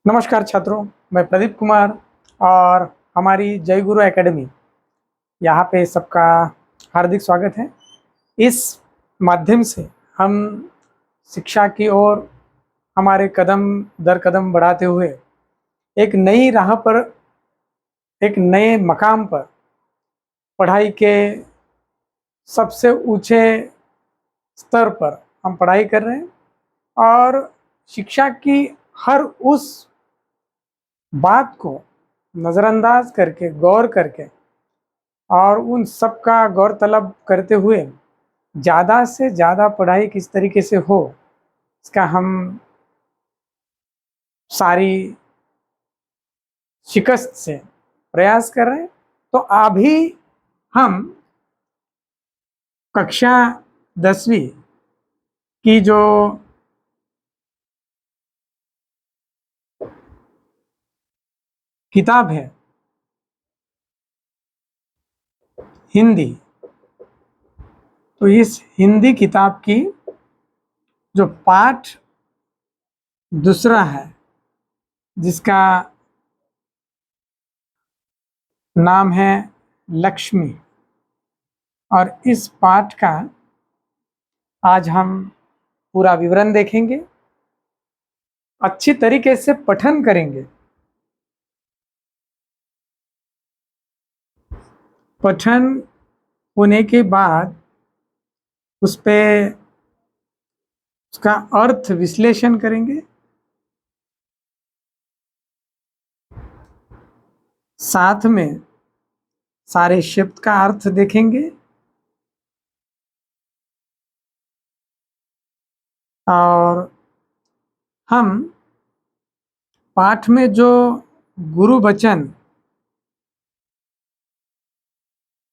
नमस्कार छात्रों, मैं प्रदीप कुमार और हमारी जय गुरु एकेडमी यहाँ पे सबका हार्दिक स्वागत है। इस माध्यम से हम शिक्षा की ओर हमारे कदम दर कदम बढ़ाते हुए एक नई राह पर, एक नए मकाम पर पढ़ाई के सबसे ऊंचे स्तर पर हम पढ़ाई कर रहे हैं और शिक्षा की हर उस बात को नज़रअंदाज करके, गौर करके और उन सब का गौर तलब करते हुए ज़्यादा से ज़्यादा पढ़ाई किस तरीके से हो, इसका हम सारी शिकस्त से प्रयास कर रहे हैं। तो अभी हम कक्षा 10वीं की जो किताब है हिंदी, तो इस हिंदी किताब की जो पाठ दूसरा है, जिसका नाम है लक्ष्मी, और इस पाठ का आज हम पूरा विवरण देखेंगे, अच्छी तरीके से पठन करेंगे। पठन होने के बाद उस पे उसका अर्थ विश्लेषण करेंगे, साथ में सारे शब्द का अर्थ देखेंगे और हम पाठ में जो गुरु बचन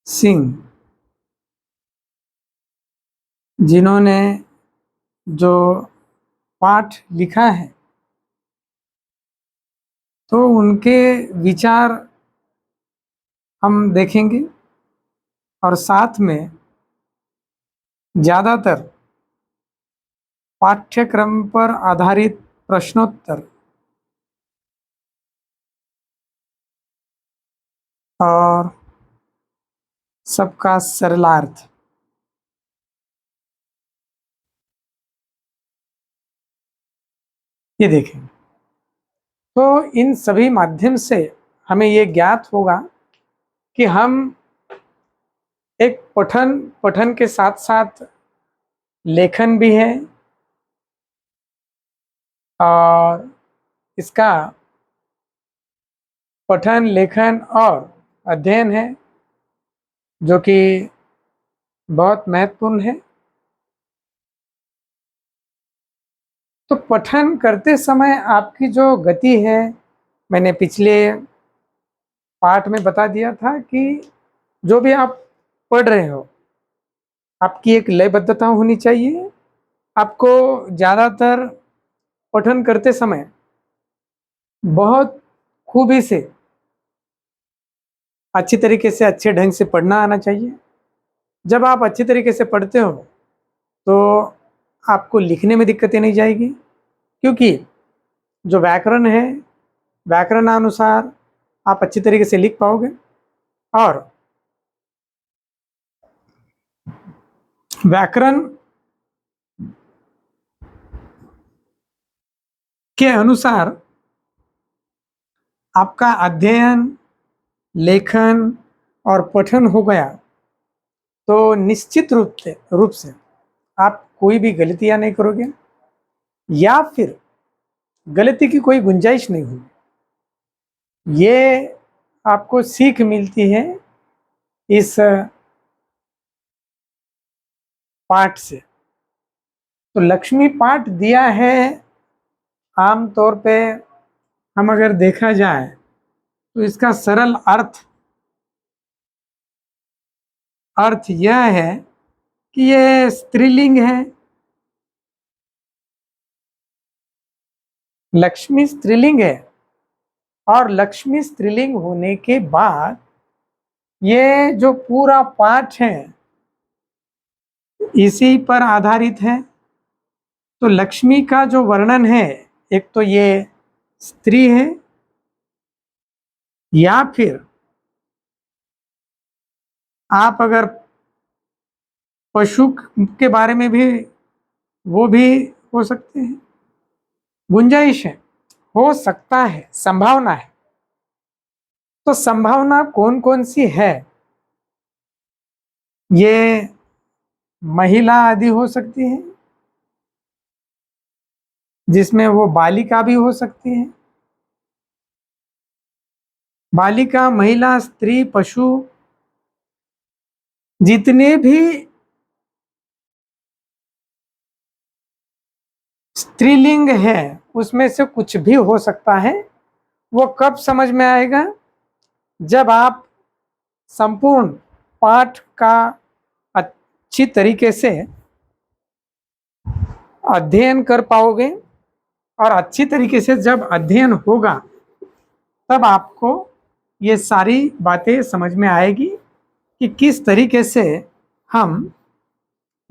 सिंह जिन्होंने जो पाठ लिखा है, तो उनके विचार हम देखेंगे और साथ में ज़्यादातर पाठ्यक्रम पर आधारित प्रश्नोत्तर और सबका सरलार्थ, ये देखें। तो इन सभी माध्यम से हमें ये ज्ञात होगा कि हम एक पठन के साथ साथ लेखन भी है और इसका पठन, लेखन और अध्ययन है जो कि बहुत महत्वपूर्ण है। तो पठन करते समय आपकी जो गति है, मैंने पिछले पाठ में बता दिया था कि जो भी आप पढ़ रहे हो, आपकी एक लयबद्धता होनी चाहिए। आपको ज़्यादातर पठन करते समय बहुत खूबी से, अच्छी तरीके से, अच्छे ढंग से पढ़ना आना चाहिए। जब आप अच्छी तरीके से पढ़ते हो तो आपको लिखने में दिक्कतें नहीं जाएगी, क्योंकि जो व्याकरण है, व्याकरणानुसार आप अच्छी तरीके से लिख पाओगे और व्याकरण के अनुसार आपका अध्ययन, लेखन और पठन हो गया तो निश्चित रूप से आप कोई भी गलतियां नहीं करोगे या फिर गलती की कोई गुंजाइश नहीं होगी। ये आपको सीख मिलती है इस पाठ से। तो लक्ष्मी पाठ दिया है, आम तौर पे हम अगर देखा जाए तो इसका सरल अर्थ यह है कि ये स्त्रीलिंग है। लक्ष्मी स्त्रीलिंग है और लक्ष्मी स्त्रीलिंग होने के बाद ये जो पूरा पाठ है इसी पर आधारित है। तो लक्ष्मी का जो वर्णन है, एक तो ये स्त्री है, या फिर आप अगर पशु के बारे में भी, वो भी हो सकते हैं। गुंजाइश है, हो सकता है, संभावना है। तो संभावना कौन कौन सी है? ये महिला आदि हो सकती है, जिसमें वो बालिका भी हो सकती है। बालिका, महिला, स्त्री, पशु, जितने भी स्त्रीलिंग है उसमें से कुछ भी हो सकता है। वो कब समझ में आएगा? जब आप संपूर्ण पाठ का अच्छी तरीके से अध्ययन कर पाओगे, और अच्छी तरीके से जब अध्ययन होगा तब आपको ये सारी बातें समझ में आएगी कि किस तरीके से हम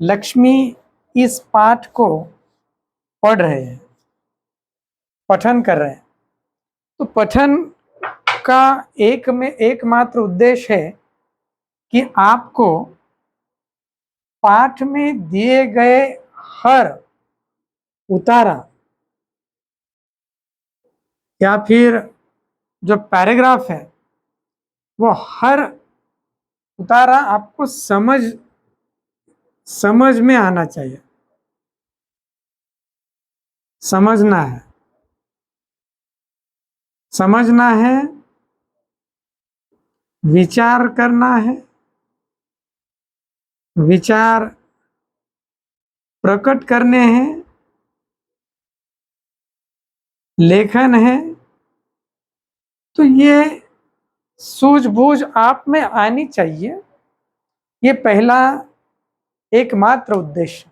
लक्ष्मी इस पाठ को पढ़ रहे हैं, पठन कर रहे हैं। तो पठन का एकमात्र उद्देश्य है कि आपको पाठ में दिए गए हर उतारा या फिर जो पैराग्राफ है, वो हर उतारा आपको समझ में आना चाहिए, समझना है। समझना है, विचार करना है, विचार प्रकट करने हैं, लेखन है। तो ये सूझबूझ आप में आनी चाहिए। ये पहला एकमात्र उद्देश्य,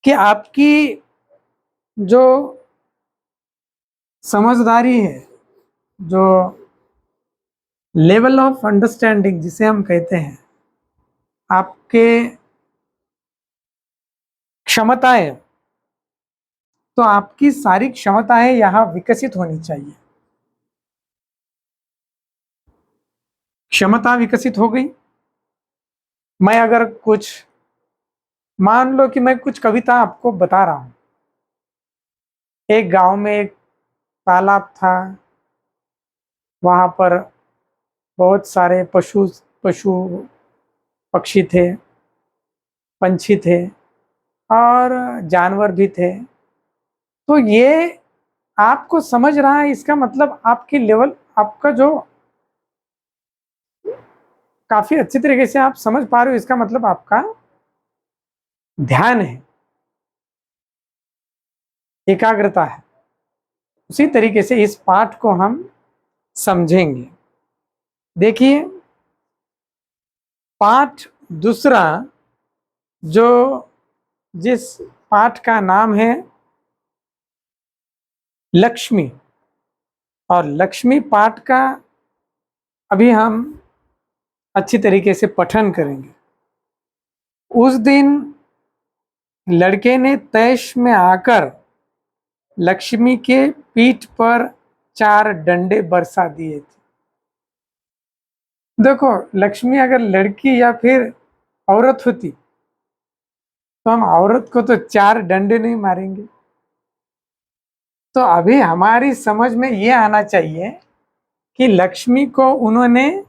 कि आपकी जो समझदारी है, जो लेवल ऑफ अंडरस्टैंडिंग जिसे हम कहते हैं, आपके क्षमताएं, तो आपकी सारी क्षमताएं यहाँ विकसित होनी चाहिए। क्षमता विकसित हो गई। मैं अगर कुछ, मान लो कि मैं कुछ कविता आपको बता रहा हूं। एक गांव में एक तालाब था, वहां पर बहुत सारे पशु पशु पक्षी थे, पंछी थे, और जानवर भी थे। तो ये आपको समझ रहा है, इसका मतलब आपकी लेवल, आपका जो काफी अच्छी तरीके से आप समझ पा रहे हो, इसका मतलब आपका ध्यान है, एकाग्रता है। उसी तरीके से इस पाठ को हम समझेंगे। देखिए, पाठ दूसरा, जो जिस पाठ का नाम है लक्ष्मी, और लक्ष्मी पाठ का अभी हम अच्छी तरीके से पठन करेंगे। उस दिन लड़के ने तैश में आकर लक्ष्मी के पीठ पर 4 डंडे बरसा दिए थे। देखो, लक्ष्मी अगर लड़की या फिर औरत होती तो हम औरत को तो 4 डंडे नहीं मारेंगे। तो अभी हमारी समझ में ये आना चाहिए कि लक्ष्मी को उन्होंने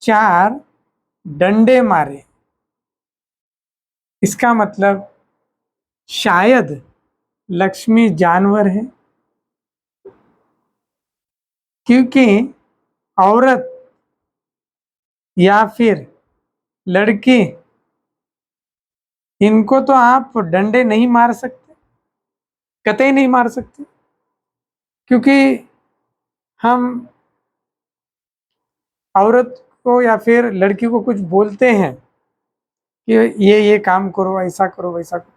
4 डंडे मारे। इसका मतलब शायद लक्ष्मी जानवर है, क्योंकि औरत या फिर लड़की, इनको तो आप डंडे नहीं मार सकते, कतई नहीं मार सकते। क्योंकि हम औरत को या फिर लड़की को कुछ बोलते हैं कि ये काम करो, ऐसा करो, वैसा करो,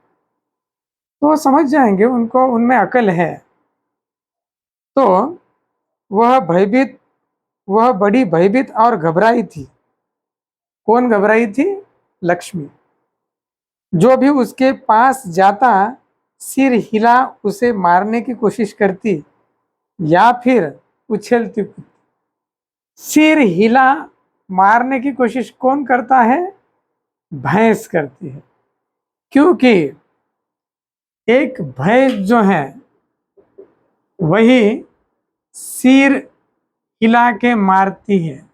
तो वो समझ जाएंगे, उनको उनमें अकल है। तो वह बड़ी भयभीत और घबराई थी। कौन घबराई थी? लक्ष्मी। जो भी उसके पास जाता सिर हिला उसे मारने की कोशिश करती या फिर उछलती कूदती? सिर हिला मारने की कोशिश कौन करता है? भैंस करती है, क्योंकि एक भैंस जो है वही सिर हिला के मारती है।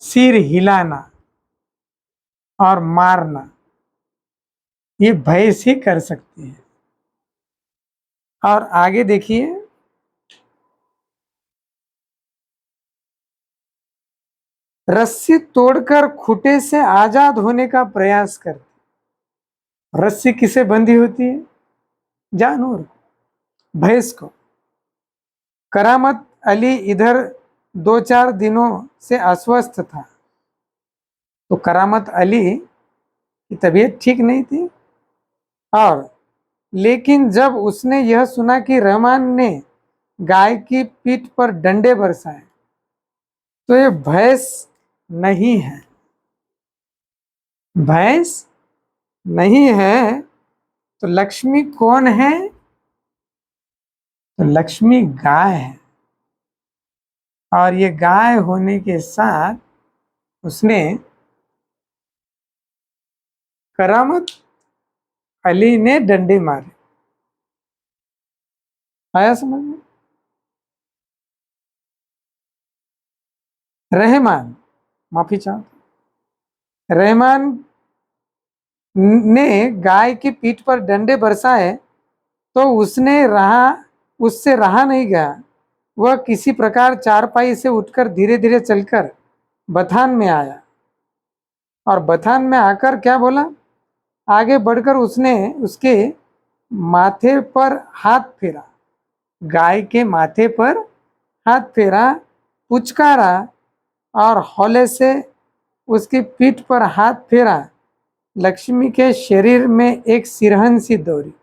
सिर हिलाना और मारना ये भैंस ही कर सकती है। और आगे देखिए, रस्सी तोड़कर खूंटे से आजाद होने का प्रयास करती। रस्सी किसे बंधी होती है? जानवर, भैंस को। करामत अली इधर 2-4 दिनों से अस्वस्थ था। तो करामत अली की तबीयत ठीक नहीं थी, और लेकिन जब उसने यह सुना कि रहमान ने गाय की पीठ पर डंडे बरसाए तो ये भैंस नहीं है, भैंस नहीं है, तो लक्ष्मी कौन है? तो लक्ष्मी गाय है। और ये गाय होने के साथ उसने करामत अली ने डंडे मारे। आया समझ में? रहमान, माफी चाहता, रहमान ने गाय की पीठ पर डंडे बरसाए तो उससे रहा नहीं गया। वह किसी प्रकार चारपाई से उठकर धीरे धीरे चलकर बथान में आया, और बथान में आकर क्या बोला? आगे बढ़कर उसने उसके माथे पर हाथ फेरा, गाय के माथे पर हाथ फेरा, पुचकारा और हौले से उसकी पीठ पर हाथ फेरा। लक्ष्मी के शरीर में एक सिरहन सी दौड़ी,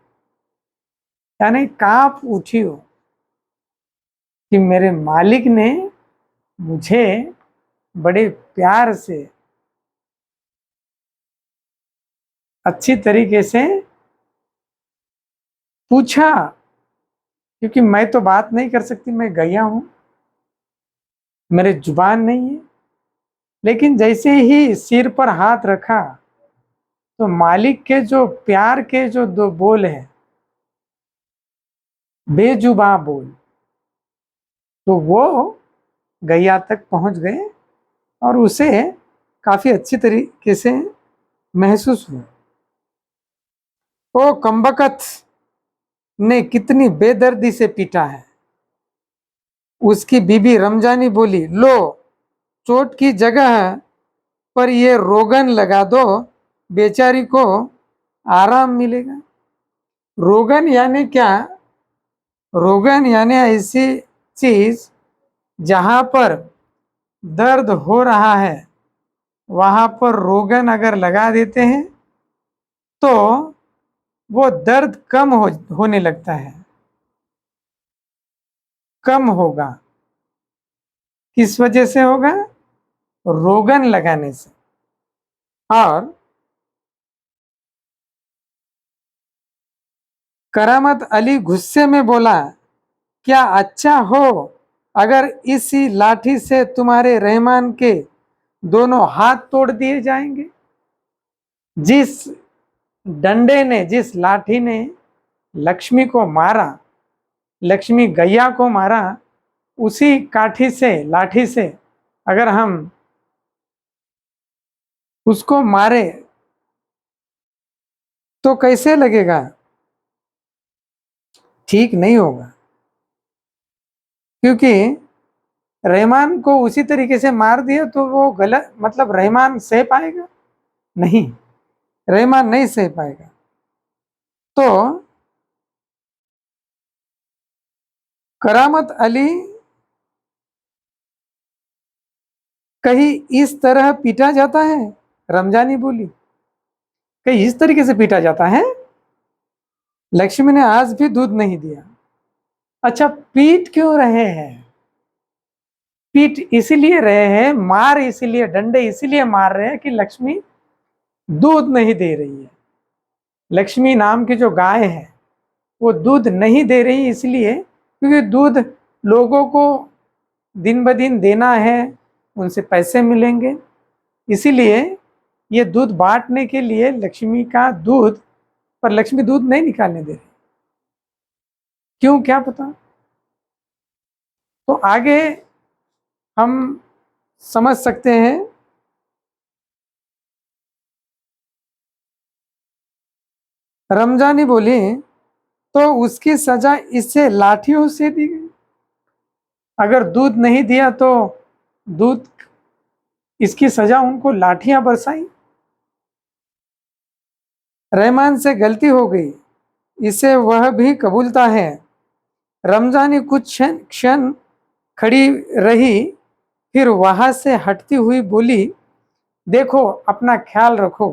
यानी कांप उठी हो कि मेरे मालिक ने मुझे बड़े प्यार से अच्छी तरीके से पूछा, क्योंकि मैं तो बात नहीं कर सकती, मैं गैया हूं, मेरे जुबान नहीं है। लेकिन जैसे ही सिर पर हाथ रखा तो मालिक के जो प्यार के जो 2 बोल हैं, बेजुबां बोल, तो वो गैया तक पहुंच गए और उसे काफी अच्छी तरीके से महसूस हुआ। ओ कमबख्त ने कितनी बेदर्दी से पीटा है। उसकी बीबी रमजानी बोली, लो चोट की जगह पर ये रोगन लगा दो, बेचारी को आराम मिलेगा। रोगन यानी क्या? रोगन यानी ऐसी चीज जहां पर दर्द हो रहा है वहां पर रोगन अगर लगा देते हैं तो वो दर्द कम होने लगता है, कम होगा। किस वजह से होगा? रोगन लगाने से। और करामत अली गुस्से में बोला, क्या अच्छा हो अगर इसी लाठी से तुम्हारे रहमान के दोनों हाथ तोड़ दिए जाएंगे? जिस डंडे ने, जिस लाठी ने लक्ष्मी को मारा, लक्ष्मी गैया को मारा, उसी काठी से, लाठी से अगर हम उसको मारे तो कैसे लगेगा? ठीक नहीं होगा, क्योंकि रहमान को उसी तरीके से मार दिया तो वो गलत, मतलब रहमान सह पाएगा? नहीं, रहमान नहीं सह पाएगा। तो करामत अली कहीं इस तरह पीटा जाता है? रमजानी बोली, कहीं इस तरीके से पीटा जाता है? लक्ष्मी ने आज भी दूध नहीं दिया। अच्छा, पीट क्यों रहे हैं? पीट इसीलिए रहे हैं, मार इसीलिए, डंडे इसीलिए मार रहे हैं कि लक्ष्मी दूध नहीं दे रही है। लक्ष्मी नाम की जो गाय है वो दूध नहीं दे रही इसलिए क्योंकि दूध लोगों को दिन ब दिन देना है, उनसे पैसे मिलेंगे, इसीलिए ये दूध बांटने के लिए लक्ष्मी का दूध, पर लक्ष्मी दूध नहीं निकालने दे रही। क्यों, क्या पता। तो आगे हम समझ सकते हैं। रमजानी बोली तो उसकी सजा इससे लाठियों से दी गई। अगर दूध नहीं दिया तो दूध, इसकी सजा उनको लाठियां बरसाई। रहमान से गलती हो गई, इसे वह भी कबूलता है। रमजानी कुछ क्षण खड़ी रही, फिर वहां से हटती हुई बोली, देखो अपना ख्याल रखो,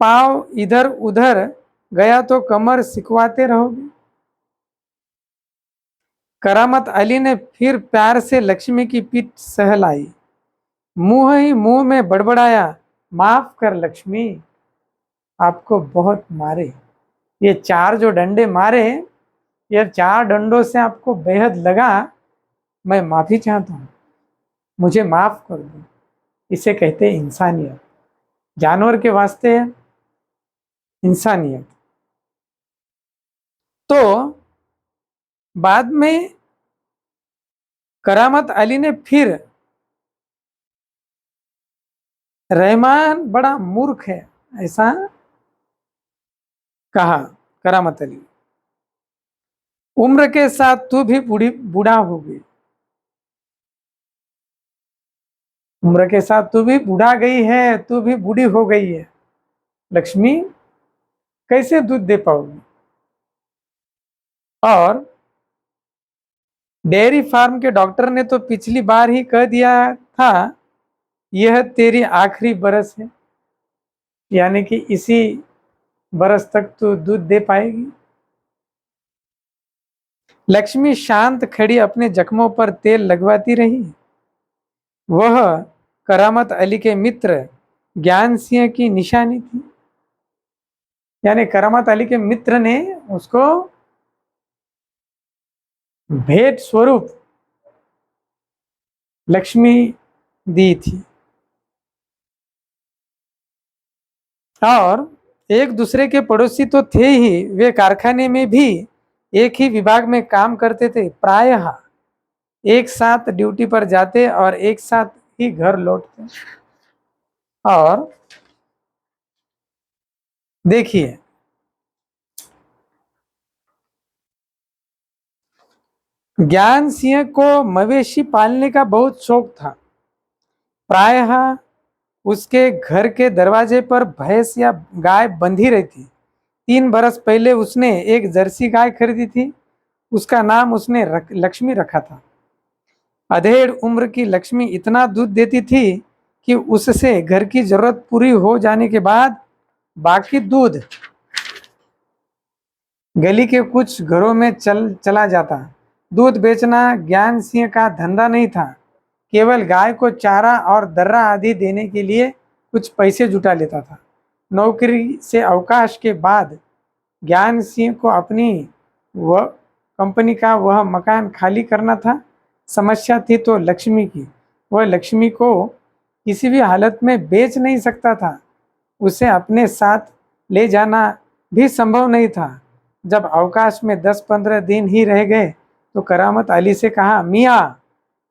पाँव इधर उधर गया तो कमर सिकवाते रहोगे। करामत अली ने फिर प्यार से लक्ष्मी की पीठ सहलाई, मुंह ही मुंह में बड़बड़ाया, माफ कर लक्ष्मी, आपको बहुत मारे। ये 4 जो डंडे मारे, ये 4 डंडों से आपको बेहद लगा, मैं माफी चाहता हूँ, मुझे माफ कर दो। इसे कहते हैं इंसानियत। जानवर के वास्ते इंसानियत। तो बाद में करामत अली ने फिर, रहमान बड़ा मूर्ख है ऐसा कहा। करामत अली, उम्र के साथ तू भी बूढ़ा हो गई, उम्र के साथ तू भी बूढ़ा गई है, तू भी बूढ़ी हो गई है, लक्ष्मी कैसे दूध दे पाओगी। और डेयरी फार्म के डॉक्टर ने तो पिछली बार ही कह दिया था, यह तेरी आखिरी बरस है, यानी कि इसी बरस तक तू दूध दे पाएगी। लक्ष्मी शांत खड़ी अपने जख्मों पर तेल लगवाती रही। वह करामत अली के मित्र ज्ञान सिंह की निशानी थी, यानी करामत अली के मित्र ने उसको भेंट स्वरूप लक्ष्मी दी थी। और एक दूसरे के पड़ोसी तो थे ही, वे कारखाने में भी एक ही विभाग में काम करते थे, प्रायः एक साथ ड्यूटी पर जाते और एक साथ ही घर लौटते। और देखिए, ज्ञान सिंह को मवेशी पालने का बहुत शौक था। प्रायः उसके घर के दरवाजे पर भैंस या गाय बंधी रहती। 3 बरस पहले उसने एक जर्सी गाय खरीदी थी, उसका नाम उसने लक्ष्मी रखा था। अधेड़ उम्र की लक्ष्मी इतना दूध देती थी कि उससे घर की जरूरत पूरी हो जाने के बाद बाकी दूध गली के कुछ घरों में चला जाता। दूध बेचना ज्ञान सिंह का धंधा नहीं था, केवल गाय को चारा और दर्रा आदि देने के लिए कुछ पैसे जुटा लेता था। नौकरी से अवकाश के बाद ज्ञान सिंह को अपनी वह कंपनी का वह मकान खाली करना था। समस्या थी तो लक्ष्मी की, वह लक्ष्मी को किसी भी हालत में बेच नहीं सकता था, उसे अपने साथ ले जाना भी संभव नहीं था। जब अवकाश में 10-15 दिन ही रह गए तो करामत अली से कहा, मियाँ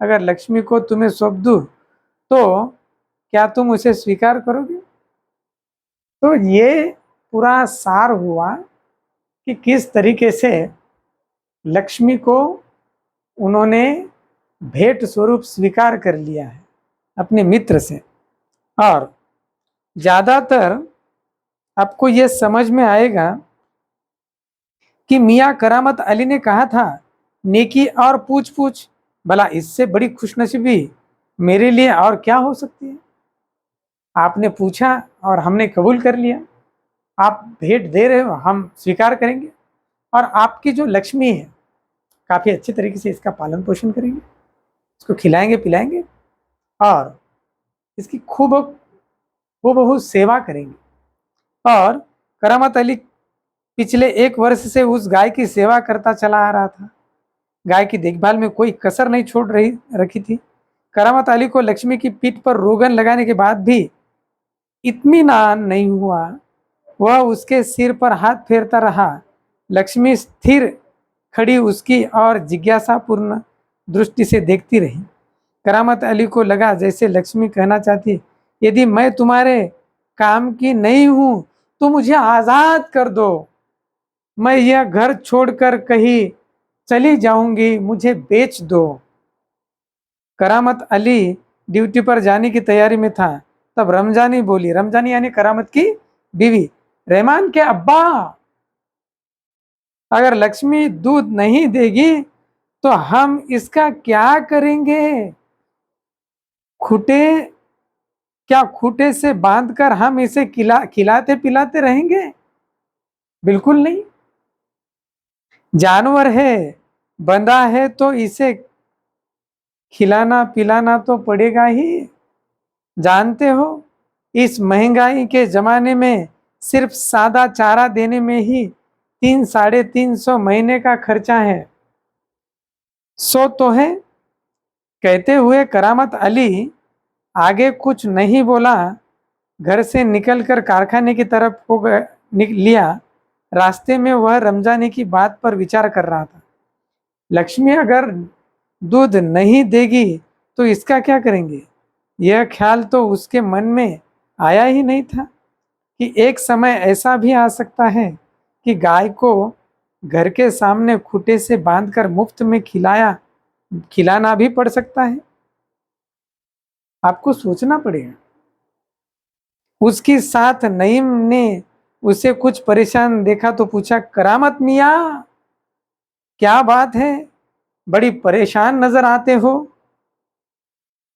अगर लक्ष्मी को तुम्हें सौंप दूं तो क्या तुम उसे स्वीकार करोगे। तो ये पूरा सार हुआ कि किस तरीके से लक्ष्मी को उन्होंने भेंट स्वरूप स्वीकार कर लिया है अपने मित्र से। और ज्यादातर आपको ये समझ में आएगा कि मियाँ करामत अली ने कहा था, नेकी और पूछ पूछ, भला इससे बड़ी खुशनसीबी मेरे लिए और क्या हो सकती है। आपने पूछा और हमने कबूल कर लिया, आप भेंट दे रहे हो, हम स्वीकार करेंगे, और आपकी जो लक्ष्मी है काफ़ी अच्छे तरीके से इसका पालन पोषण करेंगे, इसको खिलाएंगे पिलाएंगे और इसकी खूब हूबहू सेवा करेंगे। और करामत अली पिछले 1 वर्ष से उस गाय की सेवा करता चला आ रहा था। गाय की देखभाल में कोई कसर नहीं छोड़ रखी थी। करामत अली को लक्ष्मी की पीठ पर रोगन लगाने के बाद भी इत्मीनान नहीं हुआ। वह उसके सिर पर हाथ फेरता रहा। लक्ष्मी स्थिर खड़ी उसकी और जिज्ञासापूर्ण दृष्टि से देखती रही। करामत अली को लगा जैसे लक्ष्मी कहना चाहती, यदि मैं तुम्हारे काम की नहीं हूं तो मुझे आजाद कर दो। मैं यह घर छोड़कर कहीं चली जाऊंगी, मुझे बेच दो। करामत अली ड्यूटी पर जाने की तैयारी में था। तब रमजानी बोली, रमजानी यानी करामत की बीवी, रहमान के अब्बा, अगर लक्ष्मी दूध नहीं देगी तो हम इसका क्या करेंगे? खूटे क्या खूटे से बांधकर हम इसे खिलाते पिलाते रहेंगे? बिल्कुल नहीं। जानवर है, बंधा है तो इसे खिलाना पिलाना तो पड़ेगा ही। जानते हो, इस महंगाई के जमाने में सिर्फ सादा चारा देने में ही 300-350 महीने का खर्चा है। सो तो है। कहते हुए करामत अली आगे कुछ नहीं बोला। घर से निकलकर कारखाने की तरफ हो लिया। रास्ते में वह रमजानी की बात पर विचार कर रहा था। लक्ष्मी अगर दूध नहीं देगी तो इसका क्या करेंगे? यह ख्याल तो उसके मन में आया ही नहीं था कि एक समय ऐसा भी आ सकता है कि गाय को घर के सामने खूंटे से बांधकर मुफ्त में खिलाना भी पड़ सकता है। आपको सोचना पड़ेगा। उसकी साथ नईम ने उसे कुछ परेशान देखा तो पूछा, करामत मियाँ, क्या बात है? बड़ी परेशान नजर आते हो।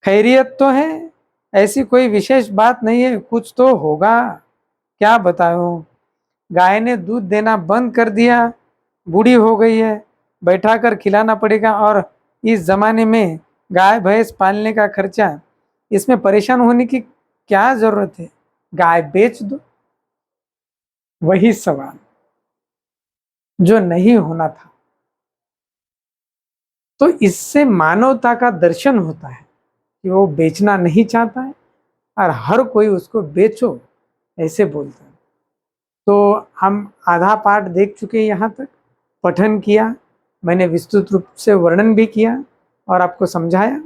खैरियत तो है? ऐसी कोई विशेष बात नहीं है, कुछ तो होगा। क्या बताऊं, गाय ने दूध देना बंद कर दिया, बूढ़ी हो गई है, बैठा कर खिलाना पड़ेगा। और इस जमाने में गाय भैंस पालने का खर्चा, इसमें परेशान होने की क्या जरूरत है? गाय बेच दो। वही सवाल जो नहीं होना था। तो इससे मानवता का दर्शन होता है कि वो बेचना नहीं चाहता है और हर कोई उसको बेचो ऐसे बोलता है। तो हम आधा पाठ देख चुके हैं, यहाँ तक पठन किया, मैंने विस्तृत रूप से वर्णन भी किया और आपको समझाया।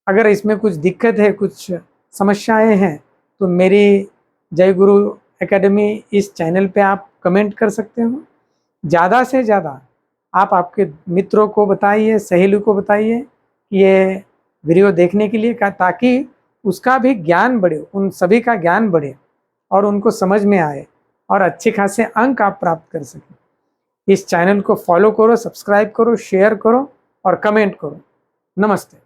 अगर इसमें कुछ दिक्कत है, कुछ समस्याएं हैं, तो मेरी जय गुरु एकेडमी इस चैनल पे आप कमेंट कर सकते हो। ज़्यादा से ज़्यादा आप आपके मित्रों को बताइए, सहेलियों को बताइए ये वीडियो देखने के लिए, ताकि उसका भी ज्ञान बढ़े, उन सभी का ज्ञान बढ़े और उनको समझ में आए और अच्छे खासे अंक आप प्राप्त कर सकें। इस चैनल को फॉलो करो, सब्सक्राइब करो, शेयर करो और कमेंट करो। नमस्ते।